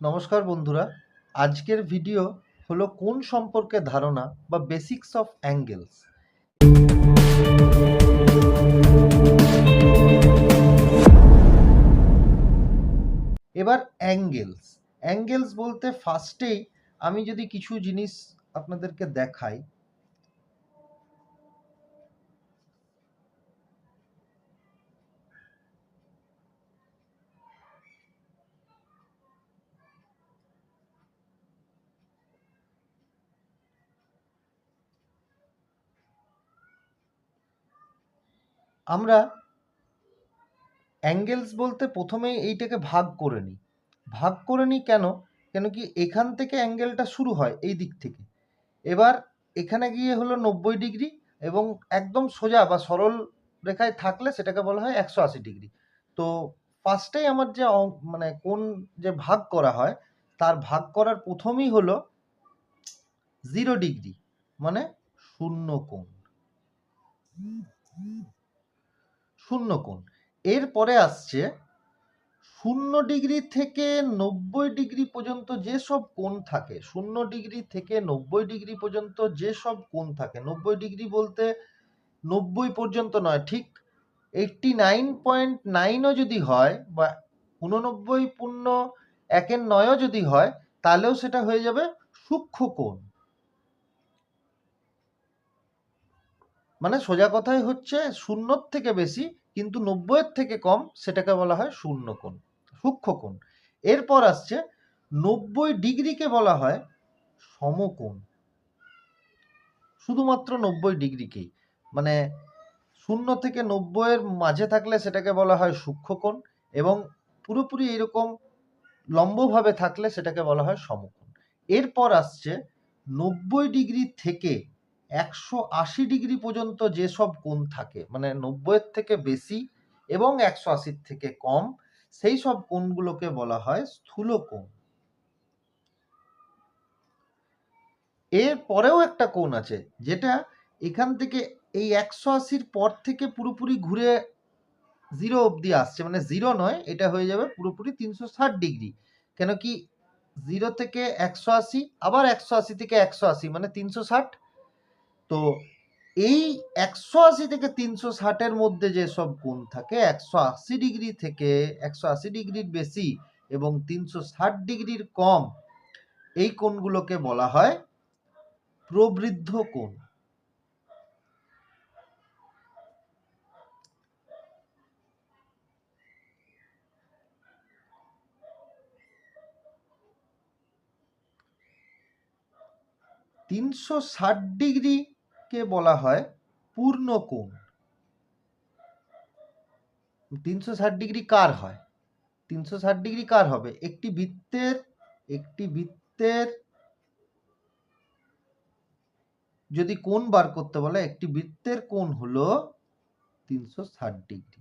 নমস্কার বন্ধুরা, আজকের ভিডিও হলো কোণ সম্পর্কে ধারণা বা বেসিক্স অফ অ্যাঙ্গেলস। এবার অ্যাঙ্গেলস বলতে ফার্স্টেই আমি যদি কিছু জিনিস আপনাদেরকে দেখাই, আমরা অ্যাঙ্গেলস বলতে প্রথমেই এইটাকে ভাগ করে নিই। কেন কি এখান থেকে অ্যাঙ্গেলটা শুরু হয় এই দিক থেকে, এবার এখানে গিয়ে হলো 90 ডিগ্রি এবং একদম সোজা বা সরল রেখায় থাকলে সেটাকে বলা হয় 180 ডিগ্রি। তো ফার্স্টেই আমার যে মানে কোণ যে ভাগ করা হয়, তার ভাগ করার প্রথমেই হলো 0 ডিগ্রি, মানে শূন্য কোণ। এরপরে আসছে 0 ডিগ্রি থেকে 90 ডিগ্রি পর্যন্ত যেসব কোণ থাকে, 0 ডিগ্রি থেকে 90 ডিগ্রি পর্যন্ত যেসব কোণ থাকে, 90 ডিগ্রি বলতে 90 পর্যন্ত নয়, ঠিক 89.9ও যদি হয় বা 89.1 যদি হয়, তাহলেও সেটা হয়ে যাবে সূক্ষ্ম কোণ। মানে সোজা কথাই হচ্ছে 0 থেকে বেশি কিন্তু 90 থেকে কম, সেটাকে বলা হয় সূক্ষ্ম কোণ। এরপর আসছে 90 ডিগ্রিকে বলা হয় সমকোণ। শুধুমাত্র 90 ডিগ্রিকেই, মানে 0 থেকে 90 এর মাঝে থাকলে সেটাকে বলা হয় সূক্ষ্ম কোণ, এবং পুরোপুরি এরকম লম্বভাবে থাকলে সেটাকে বলা হয় সমকোণ। এরপর আসছে 90 ডিগ্রি থেকে 180 ডিগ্রি পর্যন্ত যেসব কোণ থাকে, মানে 90 থেকে বেশি এবং 180 থেকে কম, সেই সব কোণগুলোকে বলা হয় স্থূল কোণ। এর পরেও একটা কোণ আছে, যেটা এখান থেকে এই 180 পর থেকে পুরোপুরি ঘুরে 0 অবধি আসছে, মানে 0 নয়, এটা হয়ে যাবে পুরোপুরি 360 ডিগ্রি। কেন কি 0 থেকে 180, আবার 180 থেকে 180, মানে 360। তো এই 180 থেকে 360 এর মধ্যে যেসব কোণ থাকে, 180 ডিগ্রি থেকে 180 ডিগ্রির বেশি এবং 360 ডিগ্রির কম, এই কোণগুলোকে বলা হয় প্রবৃদ্ধ কোণ। তিনশো 360 ডিগ্রিকে বলা হয় পূর্ণ কোণ। 360 ডিগ্রি কার হয়? 360 ডিগ্রি কার হবে? একটি বৃত্তের যদি কোণ বার করতে বলে, একটি বৃত্তের কোণ হলো 360 ডিগ্রি।